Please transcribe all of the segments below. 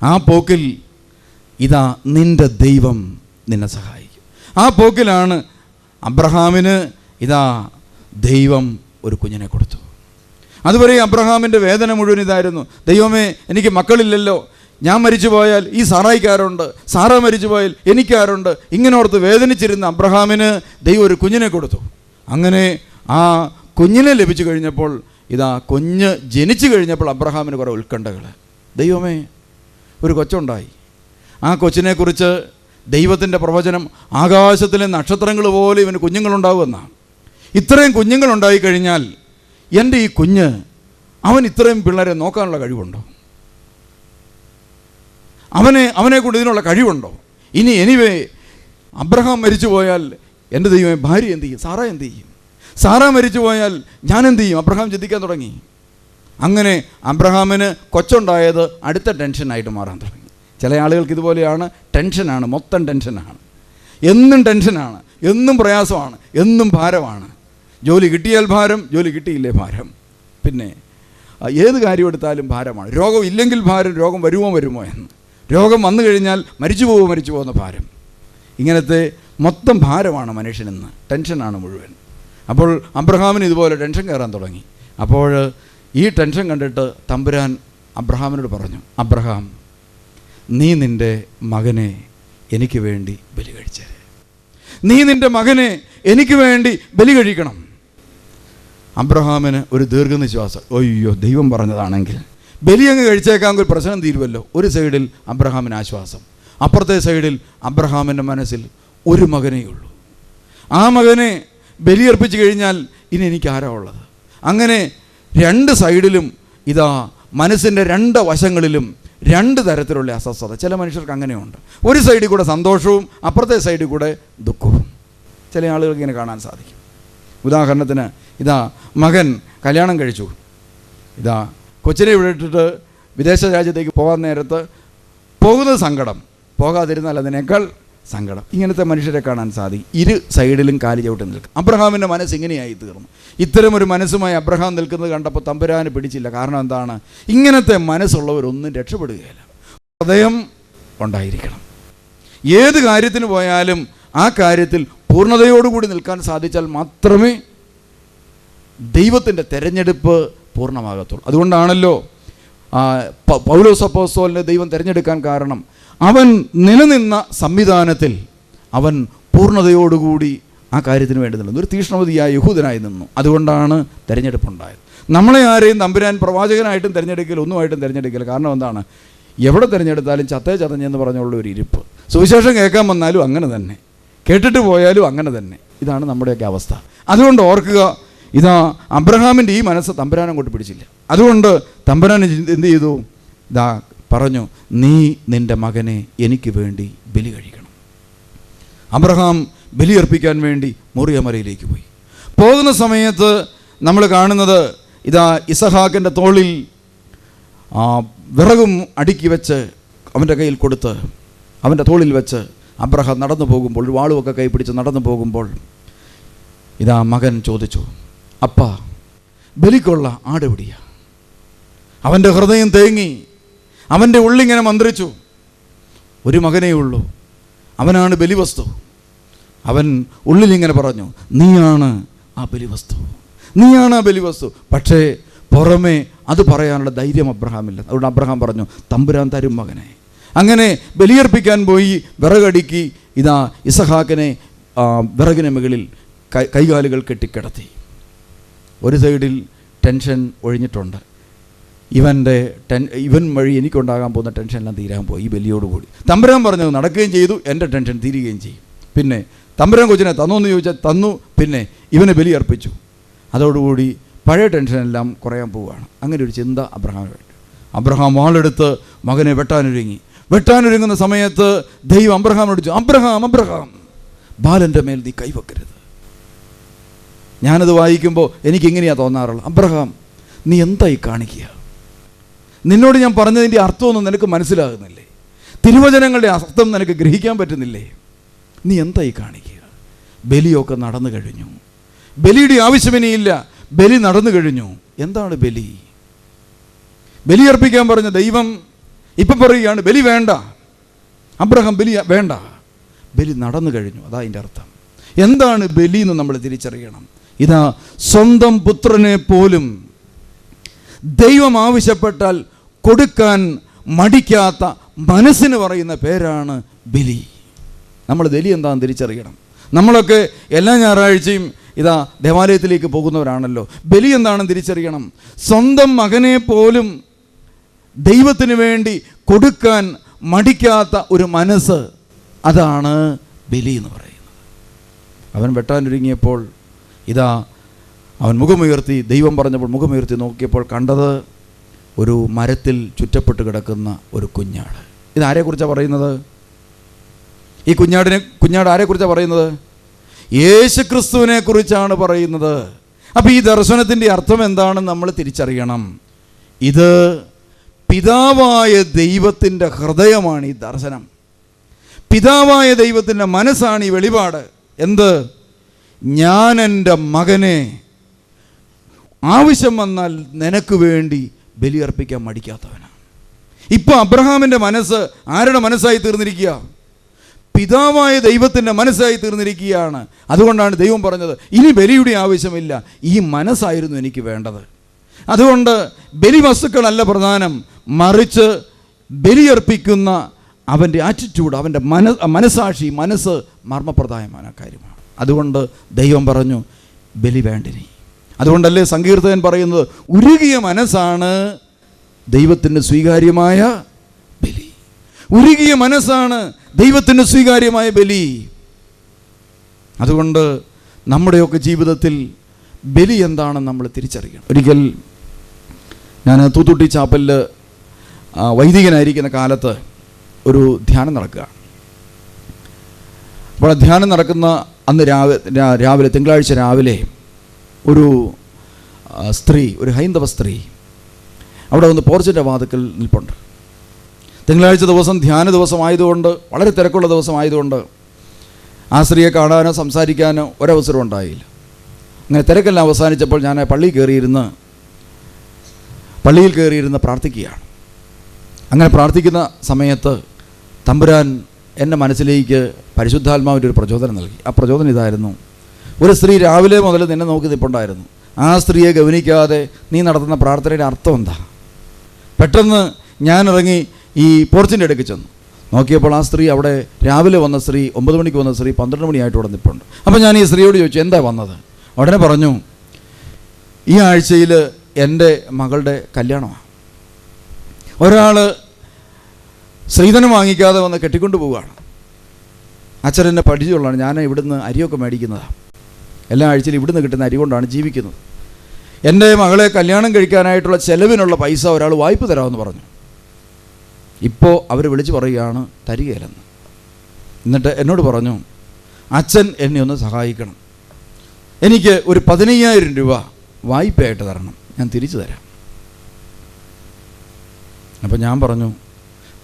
ആ പോക്കിൽ ഇതാ നിൻ്റെ ദൈവം നിന്നെ സഹായിക്കും. ആ പോക്കിലാണ് അബ്രഹാമിന് ഇതാ ദൈവം ഒരു കുഞ്ഞിനെ കൊടുത്തു. അതുവരെ അബ്രഹാമിൻ്റെ വേദന മുഴുവൻ ഇതായിരുന്നു, ദൈവമേ എനിക്ക് മക്കളില്ലല്ലോ, ഞാൻ മരിച്ചു പോയാൽ ഈ സാറായിക്കാരുണ്ട്, സാറ മരിച്ചു പോയാൽ എനിക്കാരുണ്ട്, ഇങ്ങനെ ഓർത്ത് വേദനിച്ചിരുന്ന അബ്രഹാമിന് ദൈവം ഒരു കുഞ്ഞിനെ കൊടുത്തു. അങ്ങനെ ആ കുഞ്ഞിനെ ലഭിച്ചു കഴിഞ്ഞപ്പോൾ ഇതാ കുഞ്ഞ് ജനിച്ചു കഴിഞ്ഞപ്പോൾ അബ്രഹാമിന് കുറേ ഉത്കണ്ഠകൾ. ദൈവമേ ഒരു കൊച്ചുണ്ടായി, ആ കൊച്ചിനെക്കുറിച്ച് ദൈവത്തിൻ്റെ പ്രവചനം ആകാശത്തിലെ നക്ഷത്രങ്ങൾ പോലെ ഇവന് കുഞ്ഞുങ്ങളുണ്ടാവുമെന്നാണ്. ഇത്രയും കുഞ്ഞുങ്ങളുണ്ടായി കഴിഞ്ഞാൽ എൻ്റെ ഈ കുഞ്ഞ് അവൻ ഇത്രയും പിള്ളേരെ നോക്കാനുള്ള കഴിവുണ്ടോ? അവനെ കൊണ്ട് ഇതിനുള്ള കഴിവുണ്ടോ? ഇനി എനിവേ അബ്രഹാം മരിച്ചു പോയാൽ എൻ്റെ ദൈവമേ ഭാര്യ എന്ത് ചെയ്യും? സാറ എന്ത് ചെയ്യും? സാറ മരിച്ചു പോയാൽ ഞാൻ എന്ത് ചെയ്യും? അബ്രഹാം ചിന്തിക്കാൻ തുടങ്ങി. അങ്ങനെ അബ്രഹാമിന് കൊച്ചുണ്ടായത് അടുത്ത ടെൻഷനായിട്ട് മാറാൻ തുടങ്ങി. ചില ആളുകൾക്ക് ഇതുപോലെയാണ്, ടെൻഷനാണ്, മൊത്തം ടെൻഷനാണ്, എന്നും ടെൻഷനാണ്, എന്നും പ്രയാസമാണ്, എന്നും ഭാരമാണ്. ജോലി കിട്ടിയാൽ ഭാരം, ജോലി കിട്ടിയില്ലേ ഭാരം, പിന്നെ ഏത് കാര്യം എടുത്താലും ഭാരമാണ്. രോഗം ഇല്ലെങ്കിൽ ഭാരം, രോഗം വരുമോ എന്ന്, രോഗം വന്നു കഴിഞ്ഞാൽ മരിച്ചു പോകുന്ന ഭാരം. ഇങ്ങനത്തെ മൊത്തം ഭാരമാണ് മനുഷ്യനെന്ന്, ടെൻഷനാണ് മുഴുവൻ. അപ്പോൾ അബ്രഹാമിന് ഇതുപോലെ ടെൻഷൻ കയറാൻ തുടങ്ങി. അപ്പോൾ ഈ ടെൻഷൻ കണ്ടിട്ട് തമ്പുരാൻ അബ്രഹാമിനോട് പറഞ്ഞു, അബ്രഹാം നീ നിൻ്റെ മകനെ എനിക്ക് വേണ്ടി ബലി കഴിച്ചേ, നീ നിൻ്റെ മകനെ എനിക്ക് വേണ്ടി ബലി കഴിക്കണം. അബ്രഹാമിന് ഒരു ദീർഘനിശ്വാസം, അയ്യോ ദൈവം പറഞ്ഞതാണെങ്കിൽ ബലി അങ്ങ് കഴിച്ചേക്കാൻ ഒരു പ്രശ്നം തീരുമല്ലോ. ഒരു സൈഡിൽ അബ്രഹാമിന് ആശ്വാസം, അപ്പുറത്തെ സൈഡിൽ അബ്രഹാമിൻ്റെ മനസ്സിൽ ഒരു മകനേ ഉള്ളൂ. ആ മകനെ ബലിയർപ്പിച്ച് കഴിഞ്ഞാൽ ഇനി എനിക്ക് ആരാ ഉള്ളത്? അങ്ങനെ രണ്ട് സൈഡിലും ഇതാ മനസ്സിൻ്റെ രണ്ട് വശങ്ങളിലും രണ്ട് തരത്തിലുള്ള അസ്വസ്ഥത. ചില മനുഷ്യർക്ക് അങ്ങനെയുണ്ട്, ഒരു സൈഡിൽ കൂടെ സന്തോഷവും അപ്പുറത്തെ സൈഡിൽ കൂടെ ദുഃഖവും ചില ആളുകൾക്ക് ഇങ്ങനെ കാണാൻ സാധിക്കും. ഉദാഹരണത്തിന് ഇതാ മകൻ കല്യാണം കഴിച്ചു, ഇതാ കൊച്ചിനെ വിട്ടിട്ട് വിദേശ രാജ്യത്തേക്ക് പോകാൻ നേരത്ത് പോകുന്നത് സങ്കടം, പോകാതിരുന്നാൽ അതിനേക്കാൾ സങ്കടം. ഇങ്ങനത്തെ മനുഷ്യരെ കാണാൻ സാധിക്കും. ഇരു സൈഡിലും കാലി ചവിട്ടി നിൽക്കും. അബ്രഹാമിൻ്റെ മനസ്സ് ഇങ്ങനെയായി തീർന്നു. ഇത്തരമൊരു മനസ്സുമായി അബ്രഹാം നിൽക്കുന്നത് കണ്ടപ്പോൾ തമ്പുരാന് പിടിച്ചില്ല. കാരണം എന്താണ്? ഇങ്ങനത്തെ മനസ്സുള്ളവരൊന്നും രക്ഷപ്പെടുകയില്ല. ഹൃദയം ഉണ്ടായിരിക്കണം. ഏത് കാര്യത്തിന് പോയാലും ആ കാര്യത്തിൽ പൂർണ്ണതയോടുകൂടി നിൽക്കാൻ സാധിച്ചാൽ മാത്രമേ ദൈവത്തിൻ്റെ തെരഞ്ഞെടുപ്പ് പൂർണ്ണമാകത്തുള്ളൂ. അതുകൊണ്ടാണല്ലോ പൗലോസ് അപ്പോസ്തലനെ ദൈവം തിരഞ്ഞെടുക്കാൻ കാരണം അവൻ നിലനിന്ന സംവിധാനത്തിൽ അവൻ പൂർണ്ണതയോടുകൂടി ആ കാര്യത്തിന് വേണ്ടി നിന്നു. ഒരു തീക്ഷ്ണമതിയായ യഹൂദനായി നിന്നു. അതുകൊണ്ടാണ് തിരഞ്ഞെടുപ്പുണ്ടായത്. നമ്മളെ ആരെയും തമ്പുരാൻ പ്രവാചകനായിട്ടും തിരഞ്ഞെടുക്കില്ല, ഒന്നുമായിട്ടും തിരഞ്ഞെടുക്കില്ല. കാരണം എന്താണ്? എവിടെ തിരഞ്ഞെടുത്താലും ചതഞ്ഞെന്ന് പറഞ്ഞുള്ള ഒരു ഇരിപ്പ്. സുവിശേഷം കേൾക്കാൻ വന്നാലും അങ്ങനെ തന്നെ, കേട്ടിട്ട് പോയാലും അങ്ങനെ തന്നെ. ഇതാണ് നമ്മുടെയൊക്കെ അവസ്ഥ. അതുകൊണ്ട് ഓർക്കുക, ഇതാ അബ്രഹാമിൻ്റെ ഈ മനസ്സ് തമ്പുരാൻ അങ്ങോട്ട് പിടിച്ചില്ല. അതുകൊണ്ട് തമ്പുരാൻ എന്ത് ചെയ്തു? ഇതാ പറഞ്ഞു, നീ നിൻ്റെ മകനെ എനിക്ക് വേണ്ടി ബലി കഴിക്കണം. അബ്രഹാം ബലിയർപ്പിക്കാൻ വേണ്ടി മോറിയമലയിലേക്ക് പോയി. പോകുന്ന സമയത്ത് നമ്മൾ കാണുന്നത് ഇതാ ഇസഹാക്കിൻ്റെ തോളിൽ വിറകും അടുക്കി വെച്ച് അവൻ്റെ കയ്യിൽ കൊടുത്ത് അവൻ്റെ തോളിൽ വെച്ച് അബ്രഹാം നടന്നു പോകുമ്പോൾ, വാളുമൊക്കെ കൈ പിടിച്ച് നടന്നു പോകുമ്പോൾ ഇതാ മകൻ ചോദിച്ചു, അപ്പാ ബലിക്കുള്ള ആടെവിടിയാ? അവൻ്റെ ഹൃദയം തേങ്ങി, അവൻ്റെ ഉള്ളിങ്ങനെ മന്ത്രിച്ചു. ഒരു മകനേ ഉള്ളൂ, അവനാണ് ബലിവസ്തു. അവൻ ഉള്ളിലിങ്ങനെ പറഞ്ഞു, നീയാണ് ആ ബലിവസ്തു, നീയാണ് ആ ബലിവസ്തു. പക്ഷേ പുറമേ അത് പറയാനുള്ള ധൈര്യം അബ്രഹാമില്ല. അതുകൊണ്ട് അബ്രഹാം പറഞ്ഞു, തമ്പുരാൻ തരും മകനെ. അങ്ങനെ ബലിയർപ്പിക്കാൻ പോയി വിറകടുക്കി ഇതാ ഇസഹാക്കിനെ വിറകിന് മുകളിൽ കൈകാലുകൾ കെട്ടിക്കിടത്തി. ഒരു സൈഡിൽ ടെൻഷൻ ഒഴിഞ്ഞിട്ടുണ്ട്. ഇവൻ വഴി എനിക്കുണ്ടാകാൻ പോകുന്ന ടെൻഷനെല്ലാം തീരാൻ പോയി ഈ ബലിയോടുകൂടി. തമ്പുരാൻ പറഞ്ഞത് നടക്കുകയും ചെയ്തു, എൻ്റെ ടെൻഷൻ തീരുകയും ചെയ്യും. പിന്നെ തമ്പുരാൻ കൊച്ചിനെ തന്നു എന്ന് ചോദിച്ചാൽ തന്നു. പിന്നെ ഇവനെ ബലി അർപ്പിച്ചു. അതോടുകൂടി പഴയ ടെൻഷനെല്ലാം കുറയാൻ പോവുകയാണ്. അങ്ങനെ ഒരു ചിന്ത അബ്രഹാം വാളെടുത്ത് മകനെ വെട്ടാനൊരുങ്ങുന്ന സമയത്ത് ദൈവം അബ്രഹാമിനോട് ചോദിച്ചു, അബ്രഹാം ബാലൻ്റെ മേൽ നീ കൈവെക്കരുത്. ഞാനത് വായിക്കുമ്പോൾ എനിക്കിങ്ങനെയാണ് തോന്നാറുള്ളത്, അബ്രഹാം നീ എന്തായി കാണിക്കുക? നിന്നോട് ഞാൻ പറഞ്ഞതിൻ്റെ അർത്ഥമൊന്നും നിനക്ക് മനസ്സിലാകുന്നില്ലേ? തിരുവചനങ്ങളുടെ അർത്ഥം നിനക്ക് ഗ്രഹിക്കാൻ പറ്റുന്നില്ലേ? നീ എന്തായി കാണിക്കുക? ബലിയൊക്കെ നടന്നു കഴിഞ്ഞു. ബലിയുടെ ആവശ്യമിനിയില്ല, ബലി നടന്നു കഴിഞ്ഞു. എന്താണ് ബലി? ബലിയർപ്പിക്കാൻ പറഞ്ഞ ദൈവം ഇപ്പം പറയുകയാണ് ബലി വേണ്ട, അബ്രഹാം ബലി വേണ്ട. ബലി നടന്നു കഴിഞ്ഞു. അതാ അതിൻ്റെ അർത്ഥം. എന്താണ് ബലി എന്ന് നമ്മൾ തിരിച്ചറിയണം. ഇതാ സ്വന്തം പുത്രനെ പോലും ദൈവം ആവശ്യപ്പെട്ടാൽ കൊടുക്കാൻ മടിക്കാത്ത മനസ്സിന് പറയുന്ന പേരാണ് ബലി. നമ്മൾ ബലി എന്താണെന്ന് തിരിച്ചറിയണം. നമ്മളൊക്കെ എല്ലാ ഞായറാഴ്ചയും ഇതാ ദേവാലയത്തിലേക്ക് പോകുന്നവരാണല്ലോ. ബലി എന്താണെന്ന് തിരിച്ചറിയണം. സ്വന്തം മകനെ പോലും ദൈവത്തിന് വേണ്ടി കൊടുക്കാൻ മടിക്കാത്ത ഒരു മനസ്സ്, അതാണ് ബലി എന്ന് പറയുന്നത്. അവൻ വെട്ടാനൊരുങ്ങിയപ്പോൾ ഇതാ അവൻ മുഖമുയർത്തി, ദൈവം പറഞ്ഞപ്പോൾ മുഖമുയർത്തി നോക്കിയപ്പോൾ കണ്ടത് ഒരു മരത്തിൽ ചുറ്റപ്പെട്ട് കിടക്കുന്ന ഒരു കുഞ്ഞാട്. ഇതാരെക്കുറിച്ചാണ് പറയുന്നത്? ഈ കുഞ്ഞാട് ആരെക്കുറിച്ചാണ് പറയുന്നത്? യേശുക്രിസ്തുവിനെ കുറിച്ചാണ് പറയുന്നത്. അപ്പോൾ ഈ ദർശനത്തിൻ്റെ അർത്ഥം എന്താണെന്ന് നമ്മൾ തിരിച്ചറിയണം. ഇത് പിതാവായ ദൈവത്തിൻ്റെ ഹൃദയമാണ് ഈ ദർശനം. പിതാവായ ദൈവത്തിൻ്റെ മനസ്സാണ് ഈ വെളിപാട്. എന്ത്? ഞാൻ എൻ്റെ മകനെ ആവശ്യം വന്നാൽ നിനക്ക് വേണ്ടി ബലിയർപ്പിക്കാൻ മടിക്കാത്തവനാണ്. ഇപ്പോൾ അബ്രഹാമിൻ്റെ മനസ്സ് ആരുടെ മനസ്സായി തീർന്നിരിക്കുക? പിതാവായ ദൈവത്തിൻ്റെ മനസ്സായി തീർന്നിരിക്കുകയാണ്. അതുകൊണ്ടാണ് ദൈവം പറഞ്ഞത്, ഇനി ബലിയുടെ ആവശ്യമില്ല, ഈ മനസ്സായിരുന്നു എനിക്ക് വേണ്ടത്. അതുകൊണ്ട് ബലിവസ്തുക്കളല്ല പ്രധാനം, മറിച്ച് ബലിയർപ്പിക്കുന്ന അവൻ്റെ ആറ്റിറ്റ്യൂഡ്, അവൻ്റെ മനസ്സാക്ഷി, മനസ്സ് മർമ്മപ്രധാനമായ കാര്യമാണ്. അതുകൊണ്ട് ദൈവം പറഞ്ഞു ബലി വേണ്ടിനി. അതുകൊണ്ടല്ലേ സങ്കീർത്തകൻ പറയുന്നത്, ഉരുകിയ മനസ്സാണ് ദൈവത്തിന് സ്വീകാര്യമായ ബലി. ഉരുകിയ മനസ്സാണ് ദൈവത്തിന് സ്വീകാര്യമായ ബലി. അതുകൊണ്ട് നമ്മുടെയൊക്കെ ജീവിതത്തിൽ ബലി എന്താണെന്ന് നമ്മൾ തിരിച്ചറിയണം. ഒരിക്കൽ ഞാൻ തൂത്തുട്ടി ചാപ്പലിൽ വൈദികനായിരിക്കുന്ന കാലത്ത് ഒരു ധ്യാനം നടക്കുക. അപ്പോൾ ധ്യാനം നടക്കുന്ന അന്ന് രാവിലെ തിങ്കളാഴ്ച രാവിലെ ഒരു സ്ത്രീ, ഒരു ഹൈന്ദവ സ്ത്രീ അവിടെ വന്ന് പോർച്ചിൻ്റെ വാതിക്കൽ നിൽപ്പുണ്ട്. തിങ്കളാഴ്ച ദിവസം ധ്യാന ദിവസമായതുകൊണ്ട്, വളരെ തിരക്കുള്ള ദിവസമായതുകൊണ്ട് ആ സ്ത്രീയെ കാണാനോ സംസാരിക്കാനോ ഒരവസരം ഉണ്ടായില്ല. അങ്ങനെ തിരക്കെല്ലാം അവസാനിച്ചപ്പോൾ ഞാൻ പള്ളിയിൽ കയറിയിരുന്ന് പ്രാർത്ഥിക്കുകയാണ്. അങ്ങനെ പ്രാർത്ഥിക്കുന്ന സമയത്ത് തമ്പുരാൻ എൻ്റെ മനസ്സിലേക്ക് പരിശുദ്ധാത്മാവിൻ്റെ ഒരു പ്രചോദനം നൽകി. ആ പ്രചോദനം ഇതായിരുന്നു: ഒരു സ്ത്രീ രാവിലെ മുതൽ നിന്നെ നോക്കി നിൽപ്പുണ്ടായിരുന്നു. ആ സ്ത്രീയെ ഗവനിക്കാതെ നീ നടത്തുന്ന പ്രാർത്ഥനയുടെ അർത്ഥം എന്താ? പെട്ടെന്ന് ഞാൻ ഇറങ്ങി ഈ പോർച്ചിൻ്റെ അടുക്ക് ചെന്നു. നോക്കിയപ്പോൾ ആ സ്ത്രീ അവിടെ രാവിലെ വന്ന സ്ത്രീ, 9 മണിക്ക് വന്ന സ്ത്രീ 12 മണിയായിട്ട് ഇവിടെ നിൽപ്പുണ്ട്. അപ്പോൾ ഞാൻ ഈ സ്ത്രീയോട് ചോദിച്ചു, എന്താ വന്നത്? ഉടനെ പറഞ്ഞു, ഈ ആഴ്ചയിൽ എൻ്റെ മകളുടെ കല്യാണമാണ്. ഒരാൾ സ്ത്രീധനം വാങ്ങിക്കാതെ വന്ന് കെട്ടിക്കൊണ്ട് പോവുകയാണ്. അച്ഛൻ എന്നെ പഠിച്ചുകൊള്ളാണ്, ഞാൻ ഇവിടുന്ന് അരിയൊക്കെ മേടിക്കുന്നതാണ്. എല്ലാ ആഴ്ചയിലും ഇവിടുന്ന് കിട്ടുന്ന അരി കൊണ്ടാണ് ജീവിക്കുന്നത്. എൻ്റെ മകളെ കല്യാണം കഴിക്കാനായിട്ടുള്ള ചെലവിനുള്ള പൈസ ഒരാൾ വായ്പ തരാമെന്ന് പറഞ്ഞു. ഇപ്പോൾ അവർ വിളിച്ച് പറയുകയാണ് തരികയില്ലെന്ന്. എന്നിട്ട് എന്നോട് പറഞ്ഞു, അച്ഛൻ എന്നെ ഒന്ന് സഹായിക്കണം, എനിക്ക് ഒരു 15,000 രൂപ വായ്പയായിട്ട് തരണം, ഞാൻ തിരിച്ചു തരാം. അപ്പോൾ ഞാൻ പറഞ്ഞു,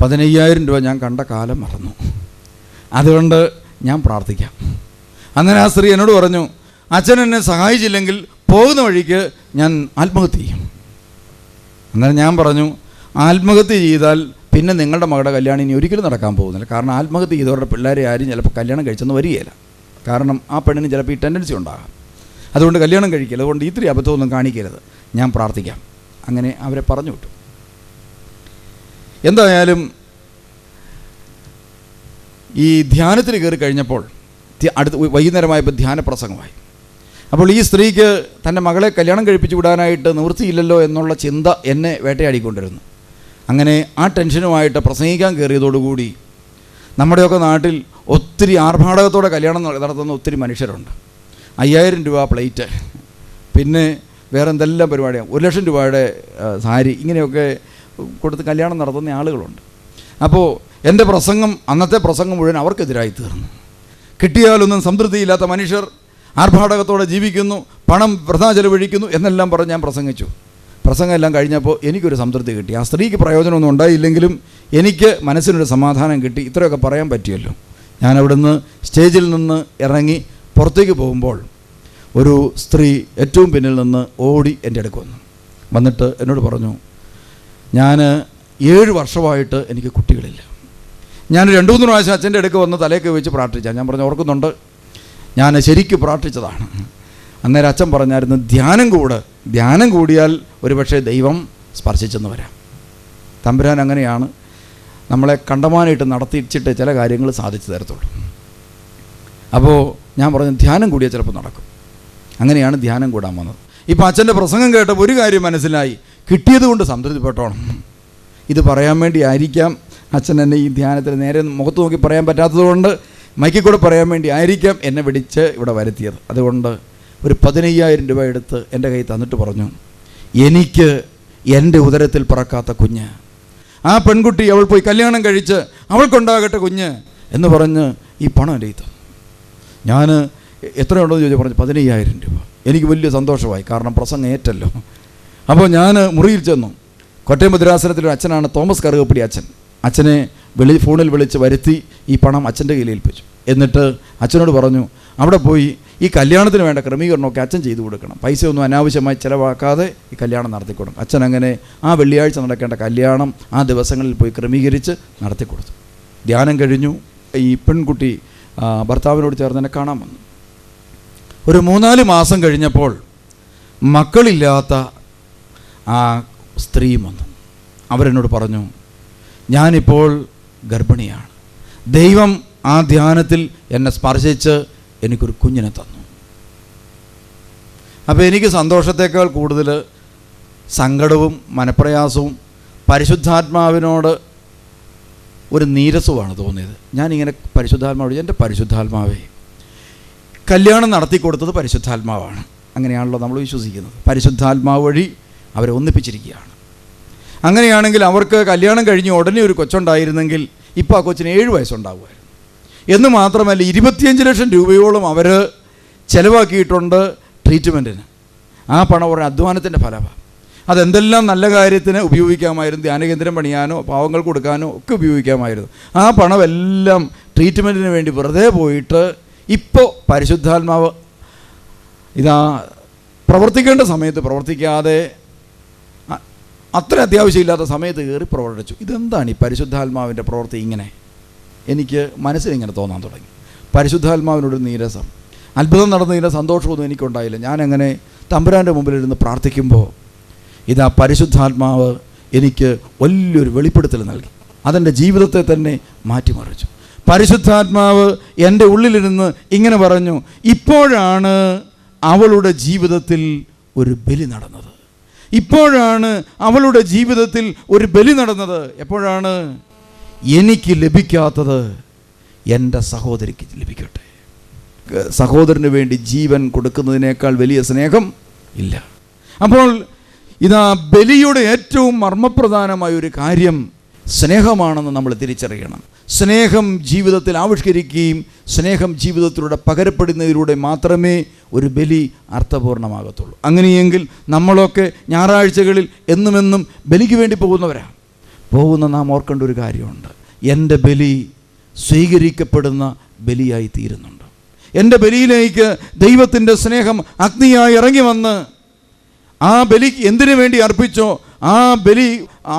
15,000 രൂപ ഞാൻ കണ്ട കാലം മറന്നു, അതുകൊണ്ട് ഞാൻ പ്രാർത്ഥിക്കാം. അങ്ങനെ ആ സ്ത്രീ എന്നോട് പറഞ്ഞു, അച്ഛൻ എന്നെ സഹായിച്ചില്ലെങ്കിൽ പോകുന്ന വഴിക്ക് ഞാൻ ആത്മഹത്യ ചെയ്യും. അന്നേരം ഞാൻ പറഞ്ഞു, ആത്മഹത്യ ചെയ്താൽ പിന്നെ നിങ്ങളുടെ മകളുടെ കല്യാണം ഇനി ഒരിക്കലും നടക്കാൻ പോകുന്നില്ല. കാരണം ആത്മഹത്യ ചെയ്തവരുടെ പിള്ളേരെ ആരും ചിലപ്പോൾ കല്യാണം കഴിച്ചെന്ന് വരികയില്ല. കാരണം ആ പെണ്ണിന് ചിലപ്പോൾ ഈ ടെൻഡൻസി ഉണ്ടാകാം. അതുകൊണ്ട് കല്യാണം കഴിക്കില്ല. അതുകൊണ്ട് ഇത്തിരി അബദ്ധമൊന്നും കാണിക്കരുത്, ഞാൻ പ്രാർത്ഥിക്കാം. അങ്ങനെ അവരെ പറഞ്ഞു വിട്ടു. എന്തായാലും ഈ ധ്യാനത്തിന് കയറി കഴിഞ്ഞപ്പോൾ അടുത്ത് വൈകുന്നേരമായപ്പോൾ ധ്യാന പ്രസംഗമായി. അപ്പോൾ ഈ സ്ത്രീക്ക് തൻ്റെ മകളെ കല്യാണം കഴിപ്പിച്ചു വിടാനായിട്ട് നിവൃത്തിയില്ലല്ലോ എന്നുള്ള ചിന്ത എന്നെ വേട്ടയാടിക്കൊണ്ടിരുന്നു. അങ്ങനെ ആ ടെൻഷനുമായിട്ട് പ്രസംഗിക്കാൻ കയറിയതോടുകൂടി നമ്മുടെയൊക്കെ നാട്ടിൽ ഒത്തിരി ആർഭാടകത്തോടെ കല്യാണം നടത്തുന്ന ഒത്തിരി മനുഷ്യരുണ്ട്. 5,000 രൂപ പ്ലേറ്റ്, പിന്നെ വേറെ എന്തെല്ലാം പരിപാടിയാണ്, 1,00,000 രൂപയുടെ സാരി, ഇങ്ങനെയൊക്കെ കൊടുത്ത് കല്യാണം നടത്തുന്ന ആളുകളുണ്ട്. അപ്പോൾ എൻ്റെ പ്രസംഗം, അന്നത്തെ പ്രസംഗം മുഴുവൻ അവർക്കെതിരായി തീർന്നു. കിട്ടിയാലൊന്നും സംതൃപ്തിയില്ലാത്ത മനുഷ്യർ ആർഭാടകത്തോടെ ജീവിക്കുന്നു, പണം വൃഥാ ചെലവഴിക്കുന്നു എന്നെല്ലാം പറഞ്ഞ് ഞാൻ പ്രസംഗിച്ചു. പ്രസംഗം എല്ലാം കഴിഞ്ഞപ്പോൾ എനിക്കൊരു സംതൃപ്തി കിട്ടി. ആ സ്ത്രീക്ക് പ്രയോജനമൊന്നും ഉണ്ടായില്ലെങ്കിലും എനിക്ക് മനസ്സിനൊരു സമാധാനം കിട്ടി. ഇത്രയൊക്കെ പറയാൻ പറ്റിയല്ലോ. ഞാൻ അവിടുന്ന് സ്റ്റേജിൽ നിന്ന് ഇറങ്ങി പുറത്തേക്ക് പോകുമ്പോൾ ഒരു സ്ത്രീ ഏറ്റവും പിന്നിൽ നിന്ന് ഓടി എൻ്റെ അടുക്ക് വന്നിട്ട് എന്നോട് പറഞ്ഞു, ഞാൻ 7 വർഷമായിട്ട് എനിക്ക് കുട്ടികളില്ല. ഞാൻ 2-3 പ്രാവശ്യം അച്ഛൻ്റെ അടുക്ക് വന്ന് തലയൊക്കെ വെച്ച് പ്രാർത്ഥിച്ചാൽ, ഞാൻ പറഞ്ഞു ഓർക്കുന്നുണ്ട്, ഞാൻ ശരിക്കും പ്രാർത്ഥിച്ചതാണ്. അന്നേരം അച്ഛൻ പറഞ്ഞായിരുന്നു, ധ്യാനം കൂടിയാൽ ഒരുപക്ഷെ ദൈവം സ്പർശിച്ചെന്ന് വരാം. തമ്പുരാൻ അങ്ങനെയാണ് നമ്മളെ കണ്ടമാനായിട്ട് നടത്തിച്ചിട്ട് ചില കാര്യങ്ങൾ സാധിച്ചു തരത്തുള്ളൂ. അപ്പോൾ ഞാൻ പറഞ്ഞു ധ്യാനം കൂടിയാൽ ചിലപ്പോൾ നടക്കും. അങ്ങനെയാണ് ധ്യാനം കൂടാൻ വന്നത്. ഇപ്പോൾ അച്ഛൻ്റെ പ്രസംഗം കേട്ടപ്പോൾ ഒരു കാര്യം മനസ്സിലായി, കിട്ടിയത് കൊണ്ട് സംതൃപ്തിപ്പെട്ടോണം. ഇത് പറയാൻ വേണ്ടി ആയിരിക്കാം അച്ഛൻ എന്നെ ഈ ധ്യാനത്തിൽ നേരെ മുഖത്ത് നോക്കി പറയാൻ പറ്റാത്തതുകൊണ്ട് മൈക്കിൽ കൂടെ പറയാൻ വേണ്ടി ആയിരിക്കാം എന്നെ വിളിച്ച് ഇവിടെ വരുത്തിയത്. അതുകൊണ്ട് ഒരു 15,000 രൂപ എടുത്ത് എൻ്റെ കയ്യിൽ തന്നിട്ട് പറഞ്ഞു, എനിക്ക് എൻ്റെ ഉദരത്തിൽ പിറക്കാത്ത കുഞ്ഞ്, ആ പെൺകുട്ടി അവൾ പോയി കല്യാണം കഴിച്ച് അവൾക്കുണ്ടാകട്ടെ കുഞ്ഞ് എന്ന് പറഞ്ഞ് ഈ പണം എൻ്റെ കയ്യിൽ തന്നു. ഞാൻ എത്രയുണ്ടെന്ന് ചോദിച്ചാൽ പറഞ്ഞു 15,000 രൂപ. എനിക്ക് വലിയ സന്തോഷമായി, കാരണം പ്രസംഗം ഏറ്റല്ലോ. അപ്പോൾ ഞാൻ മുറിയിൽ ചെന്നു. കോട്ടയം ഭദ്രാസനത്തിലൊരു അച്ഛനാണ്, തോമസ് കറുകപ്പടി അച്ഛൻ. അച്ഛനെ ഫോണിൽ വിളിച്ച് വരുത്തി ഈ പണം അച്ഛൻ്റെ കയ്യിൽ ഏൽപ്പിച്ചു. എന്നിട്ട് അച്ഛനോട് പറഞ്ഞു, അവിടെ പോയി ഈ കല്യാണത്തിന് വേണ്ട ക്രമീകരണമൊക്കെ അച്ഛൻ ചെയ്തു കൊടുക്കണം, പൈസ ഒന്നും അനാവശ്യമായി ചിലവാക്കാതെ ഈ കല്യാണം നടത്തിക്കൊടുക്കും. അച്ഛൻ അങ്ങനെ ആ വെള്ളിയാഴ്ച നടക്കേണ്ട കല്യാണം ആ ദിവസങ്ങളിൽ പോയി ക്രമീകരിച്ച് നടത്തിക്കൊടുത്തു. ധ്യാനം കഴിഞ്ഞു. ഈ പെൺകുട്ടി ഭർത്താവിനോട് ചേർന്ന് എന്നെ കാണാൻ വന്നു. ഒരു 3-4 മാസം കഴിഞ്ഞപ്പോൾ മക്കളില്ലാത്ത ആ സ്ത്രീയും വന്നു. അവരെന്നോട് പറഞ്ഞു, ഞാനിപ്പോൾ ഗർഭിണിയാണ്. ദൈവം ആ ധ്യാനത്തിൽ എന്നെ സ്പർശിച്ച് എനിക്കൊരു കുഞ്ഞിനെ തന്നു. അപ്പോൾ എനിക്ക് സന്തോഷത്തേക്കാൾ കൂടുതൽ സങ്കടവും മനപ്രയാസവും പരിശുദ്ധാത്മാവിനോട് ഒരു നീരസവുമാണ് തോന്നിയത്. ഞാനിങ്ങനെ പരിശുദ്ധാത്മാവോട്, എൻ്റെ പരിശുദ്ധാത്മാവേ, കല്യാണം നടത്തി കൊടുത്തത് പരിശുദ്ധാത്മാവാണ്, അങ്ങനെയാണല്ലോ നമ്മൾ വിശ്വസിക്കുന്നത്. പരിശുദ്ധാത്മാവ് വഴി അവരെ ഒന്നിപ്പിച്ചിരിക്കുകയാണ്. അങ്ങനെയാണെങ്കിൽ അവർക്ക് കല്യാണം കഴിഞ്ഞ് ഉടനെ ഒരു കൊച്ചുണ്ടായിരുന്നെങ്കിൽ ഇപ്പോൾ ആ കൊച്ചിന് 7 വയസ്സുണ്ടാകുമായിരുന്നു. എന്ന് മാത്രമല്ല 25 ലക്ഷം രൂപയോളം അവർ ചിലവാക്കിയിട്ടുണ്ട് ട്രീറ്റ്മെൻറ്റിന്. ആ പണം അവരുടെ അധ്വാനത്തിൻ്റെ ഫലമാണ്. അതെന്തെല്ലാം നല്ല കാര്യത്തിന് ഉപയോഗിക്കാമായിരുന്നു, ധ്യാനകേന്ദ്രം പണിയാനോ പാവങ്ങൾ കൊടുക്കാനോ ഒക്കെ ഉപയോഗിക്കാമായിരുന്നു. ആ പണമെല്ലാം ട്രീറ്റ്മെൻറ്റിന് വേണ്ടി വെറുതെ പോയിട്ട് ഇപ്പോൾ പരിശുദ്ധാത്മാവ് ഇതാ പ്രവർത്തിക്കേണ്ട സമയത്ത് പ്രവർത്തിക്കാതെ അത്ര അത്യാവശ്യമില്ലാത്ത സമയത്ത് കയറി പ്രവർത്തിച്ചു. ഇതെന്താണ് ഈ പരിശുദ്ധാത്മാവിൻ്റെ പ്രവൃത്തി? ഇങ്ങനെ എനിക്ക് മനസ്സിലിങ്ങനെ തോന്നാൻ തുടങ്ങി. പരിശുദ്ധാത്മാവിനോട് നീരസം, അത്ഭുതം നടന്നതിൻ്റെ സന്തോഷമൊന്നും എനിക്കുണ്ടായില്ല. ഞാനങ്ങനെ തമ്പുരാൻ്റെ മുമ്പിലിരുന്ന് പ്രാർത്ഥിക്കുമ്പോൾ ഇതാ പരിശുദ്ധാത്മാവ് എനിക്ക് വലിയൊരു വെളിപ്പെടുത്തൽ നൽകി. അതെൻ്റെ ജീവിതത്തെ തന്നെ മാറ്റിമറിച്ചു. പരിശുദ്ധാത്മാവ് എൻ്റെ ഉള്ളിലിരുന്ന് ഇങ്ങനെ പറഞ്ഞു, ഇപ്പോഴാണ് അവളുടെ ജീവിതത്തിൽ ഒരു ബലി നടന്നത്. ഇപ്പോഴാണ് അവളുടെ ജീവിതത്തിൽ ഒരു ബലി നടന്നത്. എപ്പോഴാണ്? എനിക്ക് ലഭിക്കാത്തത് എൻ്റെ സഹോദരിക്ക് ലഭിക്കട്ടെ. സഹോദരന് വേണ്ടി ജീവൻ കൊടുക്കുന്നതിനേക്കാൾ വലിയ സ്നേഹം ഇല്ല. അപ്പോൾ ഇതാ ബലിയുടെ ഏറ്റവും മർമ്മപ്രധാനമായ ഒരു കാര്യം സ്നേഹമാണെന്ന് നമ്മൾ തിരിച്ചറിയണം. സ്നേഹം ജീവിതത്തിൽ ആവിഷ്കരിക്കുകയും സ്നേഹം ജീവിതത്തിലൂടെ പകരപ്പെടുന്നതിലൂടെ മാത്രമേ ഒരു ബലി അർത്ഥപൂർണ്ണമാകത്തുള്ളൂ. അങ്ങനെയെങ്കിൽ നമ്മളൊക്കെ ഞായറാഴ്ചകളിൽ എന്നുമെന്നും ബലിക്ക് വേണ്ടി പോകുന്നവരാണ്. പോകുന്ന നാം ഓർക്കേണ്ട ഒരു കാര്യമുണ്ട്, എൻ്റെ ബലി സ്വീകരിക്കപ്പെടുന്ന ബലിയായി തീരുന്നുണ്ട്. എൻ്റെ ബലിയിലേക്ക് ദൈവത്തിൻ്റെ സ്നേഹം അഗ്നിയായി ഇറങ്ങി വന്ന് ആ ബലി എന്തിനു വേണ്ടി അർപ്പിച്ചോ ആ ബലി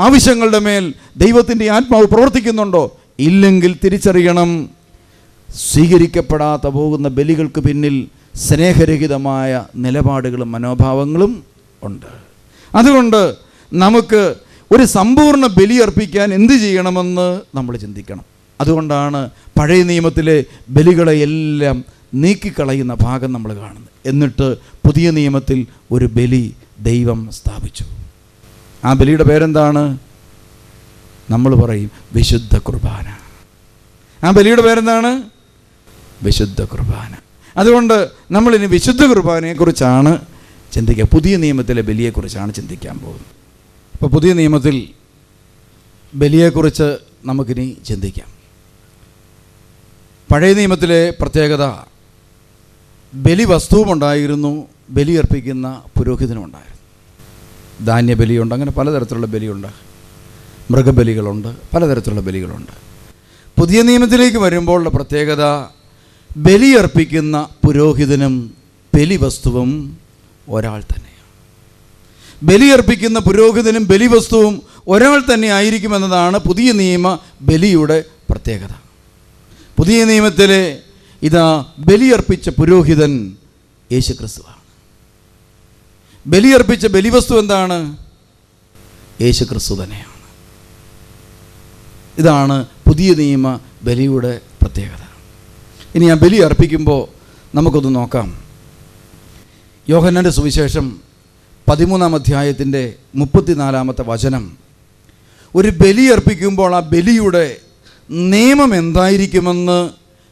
ആവശ്യങ്ങളുടെ മേൽ ദൈവത്തിൻ്റെ ആത്മാവ് പ്രവർത്തിക്കുന്നുണ്ടോ? ഇല്ലെങ്കിൽ തിരിച്ചറിയണം, സ്വീകരിക്കപ്പെടാത്ത പോകുന്ന ബലികൾക്ക് പിന്നിൽ സ്നേഹരഹിതമായ നിലപാടുകളും മനോഭാവങ്ങളും ഉണ്ട്. അതുകൊണ്ട് നമുക്ക് ഒരു സമ്പൂർണ്ണ ബലി അർപ്പിക്കാൻ എന്ത് ചെയ്യണമെന്ന് നമ്മൾ ചിന്തിക്കണം. അതുകൊണ്ടാണ് പഴയ നിയമത്തിലെ ബലികളെയെല്ലാം നീക്കിക്കളയുന്ന ഭാഗം നമ്മൾ കാണുന്നത്. എന്നിട്ട് പുതിയ നിയമത്തിൽ ഒരു ബലി ദൈവം സ്ഥാപിച്ചു. ആ ബലിയുടെ പേരെന്താണ്? നമ്മൾ പറയും വിശുദ്ധ കുർബാന. ആ ബലിയുടെ പേരെന്താണ്? വിശുദ്ധ കുർബാന. അതുകൊണ്ട് നമ്മളിനി വിശുദ്ധ കുർബാനയെക്കുറിച്ചാണ് ചിന്തിക്കുക. പുതിയ നിയമത്തിലെ ബലിയെക്കുറിച്ചാണ് ചിന്തിക്കാൻ പോകുന്നത്. അപ്പോൾ പുതിയ നിയമത്തിൽ ബലിയെക്കുറിച്ച് നമുക്കിനി ചിന്തിക്കാം. പഴയ നിയമത്തിലെ പ്രത്യേകത, ബലി വസ്തുവുമുണ്ടായിരുന്നു, ബലിയർപ്പിക്കുന്ന പുരോഹിതനുമുണ്ടായിരുന്നു. ധാന്യബലിയുണ്ട്, അങ്ങനെ പലതരത്തിലുള്ള ബലിയുണ്ട്. മൃഗബലികളുണ്ട്, പലതരത്തിലുള്ള ബലികളുണ്ട്. പുതിയ നിയമത്തിലേക്ക് വരുമ്പോഴുള്ള പ്രത്യേകത, ബലിയർപ്പിക്കുന്ന പുരോഹിതനും ബലിവസ്തുവും ഒരാൾ തന്നെയാണ്. ബലിയർപ്പിക്കുന്ന പുരോഹിതനും ബലിവസ്തുവും ഒരാൾ തന്നെ ആയിരിക്കുമെന്നതാണ് പുതിയ നിയമ ബലിയുടെ പ്രത്യേകത. പുതിയ നിയമത്തിലെ ബലിയർപ്പിച്ച പുരോഹിതൻ യേശുക്രിസ്തുവാണ്. ബലിയർപ്പിച്ച ബലിവസ്തു എന്താണ്? യേശുക്രിസ്തു തന്നെയാണ്. ഇതാണ് പുതിയ നിയമ ബലിയുടെ പ്രത്യേകത. ഇനി ആ ബലി അർപ്പിക്കുമ്പോൾ നമുക്കൊന്ന് നോക്കാം. യോഹന്നാൻ്റെ സുവിശേഷം 13-ാം അധ്യായത്തിൻ്റെ 34-ാമത്തെ വചനം. ഒരു ബലി അർപ്പിക്കുമ്പോൾ ആ ബലിയുടെ നിയമം എന്തായിരിക്കുമെന്ന്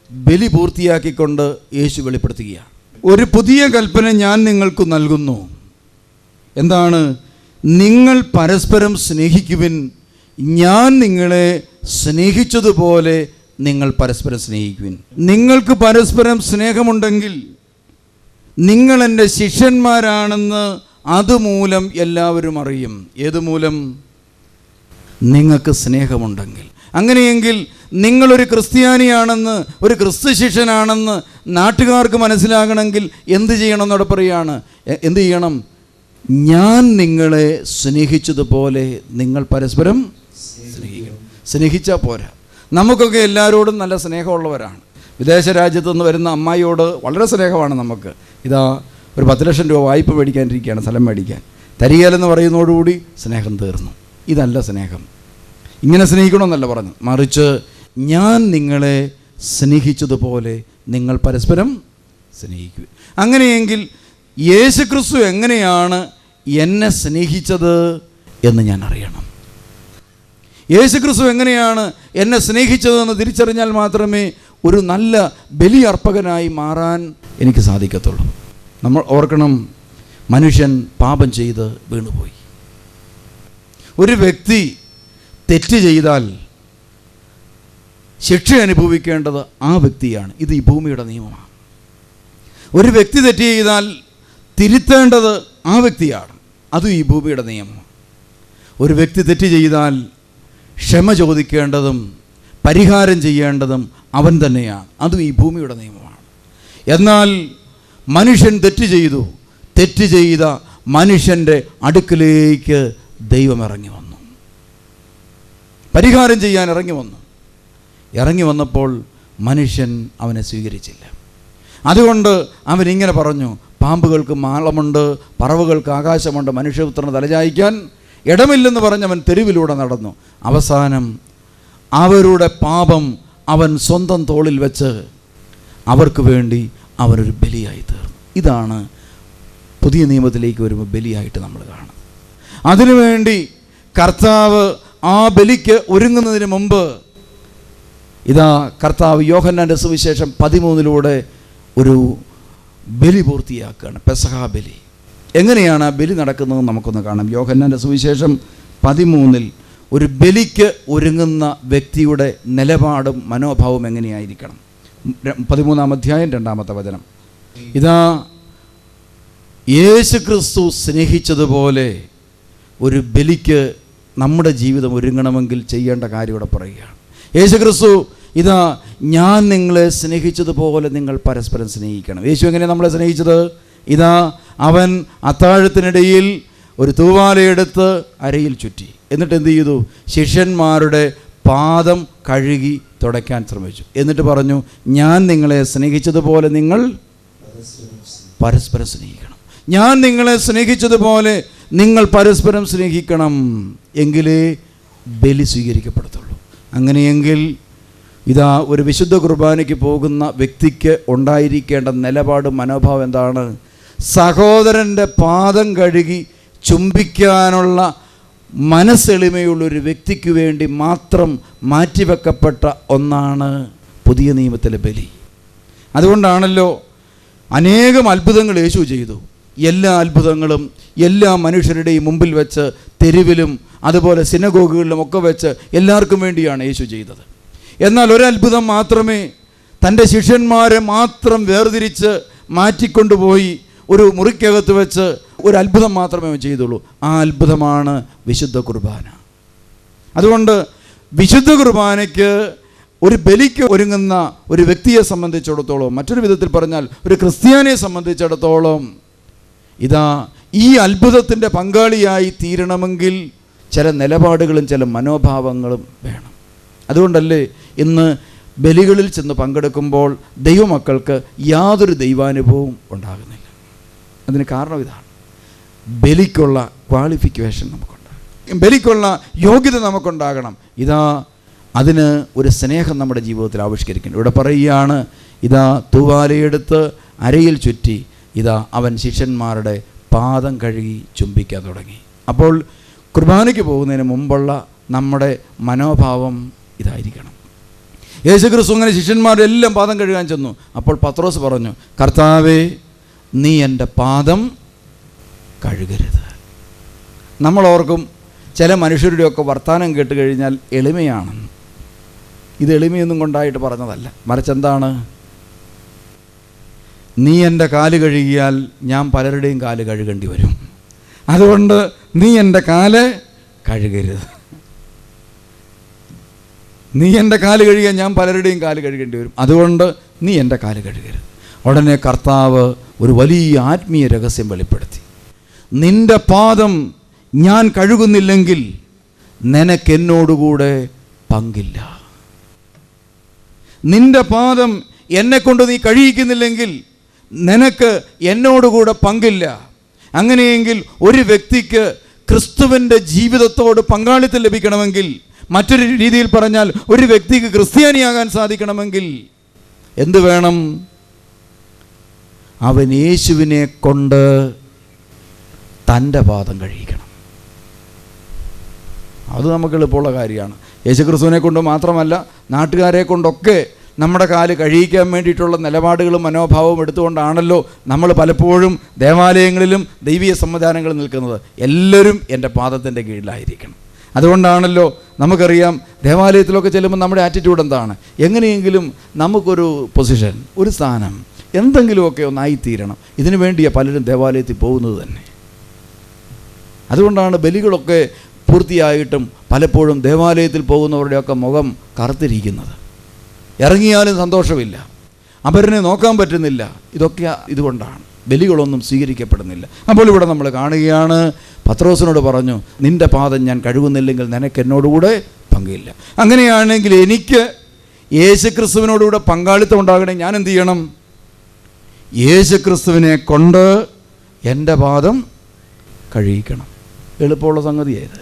ബലി പൂർത്തിയാക്കിക്കൊണ്ട് യേശു വെളിപ്പെടുത്തുകയാണ്. ഒരു പുതിയ കൽപ്പന ഞാൻ നിങ്ങൾക്ക് നൽകുന്നു. എന്താണ്? നിങ്ങൾ പരസ്പരം സ്നേഹിക്കുവിൻ. ഞാൻ നിങ്ങളെ സ്നേഹിച്ചതുപോലെ നിങ്ങൾ പരസ്പരം സ്നേഹിക്കുവിൻ. നിങ്ങൾക്ക് പരസ്പരം സ്നേഹമുണ്ടെങ്കിൽ നിങ്ങൾ എൻ്റെ ശിഷ്യന്മാരാണെന്ന് അതുമൂലം എല്ലാവരും അറിയും. ഏതുമൂലം? നിങ്ങൾക്ക് സ്നേഹമുണ്ടെങ്കിൽ. അങ്ങനെയെങ്കിൽ നിങ്ങളൊരു ക്രിസ്ത്യാനിയാണെന്ന്, ഒരു ക്രിസ്തു ശിഷ്യനാണെന്ന് നാട്ടുകാർക്ക് മനസ്സിലാകണമെങ്കിൽ എന്ത് ചെയ്യണമെന്നവിടെ പറയുകയാണ്. എന്ത് ചെയ്യണം? ഞാൻ നിങ്ങളെ സ്നേഹിച്ചതുപോലെ നിങ്ങൾ പരസ്പരം സ്നേഹിക്കണം. സ്നേഹിച്ചാൽ പോരാ. നമുക്കൊക്കെ എല്ലാവരോടും നല്ല സ്നേഹമുള്ളവരാണ്. വിദേശ രാജ്യത്തു നിന്ന് വരുന്ന അമ്മായിയോട് വളരെ സ്നേഹമാണ് നമുക്ക്. ഒരു 10 ലക്ഷം രൂപ വായ്പ മേടിക്കാനിരിക്കുകയാണ്, സ്ഥലം മേടിക്കാൻ. തരികയിലെന്ന് പറയുന്നതോടുകൂടി സ്നേഹം തീർന്നു. ഇതല്ല സ്നേഹം. ഇങ്ങനെ സ്നേഹിക്കണമെന്നല്ല പറഞ്ഞു. മറിച്ച് ഞാൻ നിങ്ങളെ സ്നേഹിച്ചതുപോലെ നിങ്ങൾ പരസ്പരം സ്നേഹിക്കുക. അങ്ങനെയെങ്കിൽ യേശുക്രിസ്തു എങ്ങനെയാണ് എന്നെ സ്നേഹിച്ചത് എന്ന് ഞാൻ അറിയണം. യേശുക്രിസ്തു എങ്ങനെയാണ് എന്നെ സ്നേഹിച്ചതെന്ന് തിരിച്ചറിഞ്ഞാൽ മാത്രമേ ഒരു നല്ല ബലി അർപ്പകനായി മാറാൻ എനിക്ക് സാധിക്കത്തുള്ളൂ. നമ്മൾ ഓർക്കണം, മനുഷ്യൻ പാപം ചെയ്ത് വീണുപോയി. ഒരു വ്യക്തി തെറ്റ് ചെയ്താൽ ശിക്ഷ അനുഭവിക്കേണ്ടത് ആ വ്യക്തിയാണ്. ഇത് ഈ ഭൂമിയുടെ നിയമമാണ്. ഒരു വ്യക്തി തെറ്റ് ചെയ്താൽ തിരുത്തേണ്ടത് ആ വ്യക്തിയാണ്. അതും ഈ ഭൂമിയുടെ നിയമം. ഒരു വ്യക്തി തെറ്റ് ചെയ്താൽ ക്ഷമ ചോദിക്കേണ്ടതും പരിഹാരം ചെയ്യേണ്ടതും അവൻ തന്നെയാണ്. അതും ഈ ഭൂമിയുടെ നിയമമാണ്. എന്നാൽ മനുഷ്യൻ തെറ്റ് ചെയ്തു. തെറ്റ് ചെയ്ത മനുഷ്യൻ്റെ അടുക്കലേക്ക് ദൈവം ഇറങ്ങി വന്നു, പരിഹാരം ചെയ്യാൻ ഇറങ്ങി വന്നു. ഇറങ്ങി വന്നപ്പോൾ മനുഷ്യൻ അവനെ സ്വീകരിച്ചില്ല. അതുകൊണ്ട് അവൻ ഇങ്ങനെ പറഞ്ഞു, പാമ്പുകൾക്ക് മാളമുണ്ട്, പറവുകൾക്ക് ആകാശമുണ്ട്, മനുഷ്യപുത്രന് തലചായ്ക്കാൻ ഇടമില്ലെന്ന് പറഞ്ഞവൻ തെരുവിലൂടെ നടന്നു. അവസാനം അവരുടെ പാപം അവൻ സ്വന്തം തോളിൽ വെച്ച് അവർക്ക് വേണ്ടി അവരൊരു ബലിയായി തീർന്നു. ഇതാണ് പുതിയ നിയമത്തിലേക്ക് വരുമ്പോൾ ബലിയായിട്ട് നമ്മൾ കാണുന്നത്. അതിനുവേണ്ടി കർത്താവ് ആ ബലിക്ക് ഒരുങ്ങുന്നതിന് മുമ്പ് കർത്താവ് യോഹന്നാൻ്റെ സുവിശേഷം 13 ഒരു ബലി പൂർത്തിയാക്കുകയാണ്, പെസഹ ബലി. എങ്ങനെയാണ് ആ ബലി നടക്കുന്നതെന്ന് നമുക്കൊന്ന് കാണാം. യോഹന്നാൻ്റെ സുവിശേഷം 13 ഒരു ബലിക്ക് ഒരുങ്ങുന്ന വ്യക്തിയുടെ നിലപാടും മനോഭാവവും എങ്ങനെയായിരിക്കണം. 13-ാം അധ്യായം 2-ാമത്തെ വചനം. യേശുക്രിസ്തു സ്നേഹിച്ചതുപോലെ ഒരു ബലിക്ക് നമ്മുടെ ജീവിതം ഒരുങ്ങണമെങ്കിൽ ചെയ്യേണ്ട കാര്യം ഇവിടെ പറയുകയാണ്. യേശുക്രിസ്തു ഞാൻ നിങ്ങളെ സ്നേഹിച്ചതുപോലെ നിങ്ങൾ പരസ്പരം സ്നേഹിക്കണം. യേശു എങ്ങനെയാണ് നമ്മളെ സ്നേഹിച്ചത്? അവൻ അത്താഴത്തിനിടയിൽ ഒരു തൂവാലയെടുത്ത് അരയിൽ ചുറ്റി. എന്നിട്ട് എന്ത് ചെയ്തു? ശിഷ്യന്മാരുടെ പാദം കഴുകി തുടയ്ക്കാൻ ശ്രമിച്ചു. എന്നിട്ട് പറഞ്ഞു, ഞാൻ നിങ്ങളെ സ്നേഹിച്ചതുപോലെ നിങ്ങൾ പരസ്പരം സ്നേഹിക്കണം. ഞാൻ നിങ്ങളെ സ്നേഹിച്ചതുപോലെ നിങ്ങൾ പരസ്പരം സ്നേഹിക്കണം. എങ്കിലേ ബലി സ്വീകരിക്കപ്പെടത്തുള്ളൂ. അങ്ങനെയെങ്കിൽ ഒരു വിശുദ്ധ കുർബാനയ്ക്ക് പോകുന്ന വ്യക്തിക്ക് ഉണ്ടായിരിക്കേണ്ട നിലപാട്, മനോഭാവം എന്താണ്? സഹോദരൻ്റെ പാദം കഴുകി ചുംബിക്കാനുള്ള മനസ്സെളിമയുള്ളൊരു വ്യക്തിക്ക് വേണ്ടി മാത്രം മാറ്റിവെക്കപ്പെട്ട ഒന്നാണ് പുതിയ നിയമത്തിലെ ബലി. അതുകൊണ്ടാണല്ലോ അനേകം അത്ഭുതങ്ങൾ യേശു ചെയ്തു. എല്ലാ അത്ഭുതങ്ങളും എല്ലാ മനുഷ്യരുടെയും മുമ്പിൽ വെച്ച്, തെരുവിലും അതുപോലെ സിനഗോഗുകളിലും ഒക്കെ വെച്ച് എല്ലാവർക്കും വേണ്ടിയാണ് യേശു ചെയ്തത്. എന്നാൽ ഒരത്ഭുതം മാത്രമേ തൻ്റെ ശിഷ്യന്മാരെ മാത്രം വേർതിരിച്ച് മാറ്റിക്കൊണ്ടുപോയി ഒരു മുറിക്കകത്ത് വെച്ച് ഒരു അത്ഭുതം മാത്രമേ ചെയ്തുള്ളൂ. ആ അത്ഭുതമാണ് വിശുദ്ധ കുർബാന. അതുകൊണ്ട് വിശുദ്ധ കുർബാനയ്ക്ക്, ഒരു ബലിക്ക് ഒരുങ്ങുന്ന ഒരു വ്യക്തിയെ സംബന്ധിച്ചിടത്തോളം, മറ്റൊരു വിധത്തിൽ പറഞ്ഞാൽ ഒരു ക്രിസ്ത്യാനിയെ സംബന്ധിച്ചിടത്തോളം ഈ അത്ഭുതത്തിൻ്റെ പങ്കാളിയായി തീരണമെങ്കിൽ ചില നിലപാടുകളും ചില മനോഭാവങ്ങളും വേണം. അതുകൊണ്ടല്ലേ ഇന്ന് ബലികളിൽ ചെന്ന് പങ്കെടുക്കുമ്പോൾ ദൈവമക്കൾക്ക് യാതൊരു ദൈവാനുഭവവും ഉണ്ടാകുന്നില്ല. അതിന് കാരണം ഇതാണ്. ബലിക്കുള്ള ക്വാളിഫിക്കേഷൻ നമുക്കുണ്ടാകും, ബലിക്കുള്ള യോഗ്യത നമുക്കുണ്ടാകണം. അതിന് ഒരു സ്നേഹം നമ്മുടെ ജീവിതത്തിൽ ആവിഷ്കരിക്കണം. ഇവിടെ പറയുകയാണ്, തൂവാലയെടുത്ത് അരയിൽ ചുറ്റി അവൻ ശിഷ്യന്മാരുടെ പാദം കഴുകി ചുംബിക്കാൻ തുടങ്ങി. അപ്പോൾ കുർബാനയ്ക്ക് പോകുന്നതിന് മുമ്പുള്ള നമ്മുടെ മനോഭാവം ഇതായിരിക്കണം. യേശുക്രിസ്തു അങ്ങനെ ശിഷ്യന്മാരുടെ എല്ലാം പാദം കഴുകാൻ ചെന്നു. അപ്പോൾ പത്രോസ് പറഞ്ഞു, കർത്താവേ, നീ എൻ്റെ പാദം കഴുകരുത്. നമ്മളോർക്കും ചില മനുഷ്യരുടെയൊക്കെ വർത്തമാനം കേട്ട് കഴിഞ്ഞാൽ എളിമയാണെന്ന്. ഇത് എളിമയൊന്നും കൊണ്ടായിട്ട് പറഞ്ഞതല്ല, മറിച്ച് എന്താണ്? നീ എൻ്റെ കാല് കഴുകിയാൽ ഞാൻ പലരുടെയും കാല് കഴുകേണ്ടി വരും, അതുകൊണ്ട് നീ എൻ്റെ കാല് കഴുകരുത്. നീ എൻ്റെ കാല് കഴുകിയാൽ ഞാൻ പലരുടെയും കാല് കഴുകേണ്ടി വരും, അതുകൊണ്ട് നീ എൻ്റെ കാല് കഴുകരുത്. ഉടനെ കർത്താവ് ഒരു വലിയ ആത്മീയ രഹസ്യം വെളിപ്പെടുത്തി. നിൻ്റെ പാദം ഞാൻ കഴുകുന്നില്ലെങ്കിൽ നിനക്കെന്നോടുകൂടെ പങ്കില്ല. നിൻ്റെ പാദം എന്നെക്കൊണ്ട് നീ കഴുകിക്കുന്നില്ലെങ്കിൽ നിനക്ക് എന്നോടുകൂടെ പങ്കില്ല. അങ്ങനെയെങ്കിൽ ഒരു വ്യക്തിക്ക് ക്രിസ്തുവിൻ്റെ ജീവിതത്തോട് പങ്കാളിത്തം ലഭിക്കണമെങ്കിൽ, മറ്റൊരു രീതിയിൽ പറഞ്ഞാൽ ഒരു വ്യക്തിക്ക് ക്രിസ്ത്യാനിയാകാൻ സാധിക്കണമെങ്കിൽ എന്ത് വേണം? അവൻ യേശുവിനെ കൊണ്ട് തൻ്റെ പാദം കഴുകിക്കണം. അത് നമുക്ക് എളുപ്പമുള്ള കാര്യമാണ്. യേശുക്രിസ്തുവിനെ കൊണ്ട് മാത്രമല്ല, നാട്ടുകാരെ കൊണ്ടൊക്കെ നമ്മുടെ കാല് കഴിയിക്കാൻ വേണ്ടിയിട്ടുള്ള നിലപാടുകളും മനോഭാവവും എടുത്തുകൊണ്ടാണല്ലോ നമ്മൾ പലപ്പോഴും ദേവാലയങ്ങളിലും ദൈവീയ സംവിധാനങ്ങളിൽ നിൽക്കുന്നത്. എല്ലാവരും എൻ്റെ പാദത്തിൻ്റെ കീഴിലായിരിക്കണം. അതുകൊണ്ടാണല്ലോ നമുക്കറിയാം, ദേവാലയത്തിലൊക്കെ ചെല്ലുമ്പോൾ നമ്മുടെ ആറ്റിറ്റ്യൂഡ് എന്താണ്? എങ്ങനെയെങ്കിലും നമുക്കൊരു പൊസിഷൻ, ഒരു സ്ഥാനം, എന്തെങ്കിലുമൊക്കെ ഒന്നായിത്തീരണം. ഇതിനു വേണ്ടിയാണ് പലരും ദേവാലയത്തിൽ പോകുന്നത് തന്നെ. അതുകൊണ്ടാണ് ബലികളൊക്കെ പൂർത്തിയായിട്ടും പലപ്പോഴും ദേവാലയത്തിൽ പോകുന്നവരുടെയൊക്കെ മുഖം കറുത്തിരിക്കുന്നത്. ഇറങ്ങിയാലും സന്തോഷമില്ല, അവരിനെ നോക്കാൻ പറ്റുന്നില്ല. ഇതൊക്കെ ഇതുകൊണ്ടാണ് ബലികളൊന്നും സ്വീകരിക്കപ്പെടുന്നില്ല. അപ്പോൾ ഇവിടെ നമ്മൾ കാണുകയാണ്, പത്രോസിനോട് പറഞ്ഞു, നിൻ്റെ പാദം ഞാൻ കഴുകുന്നില്ലെങ്കിൽ നിനക്ക് എന്നോടുകൂടെ പങ്കില്ല. അങ്ങനെയാണെങ്കിൽ എനിക്ക് യേശുക്രിസ്തുവിനോടുകൂടെ പങ്കാളിത്തം ഉണ്ടാകണമെങ്കിൽ ഞാൻ എന്ത് ചെയ്യണം? യേശുക്രിസ്തുവിനെ കൊണ്ട് എൻ്റെ പാദം കഴുകിക്കണം. എളുപ്പമുള്ള സംഗതിയായത്.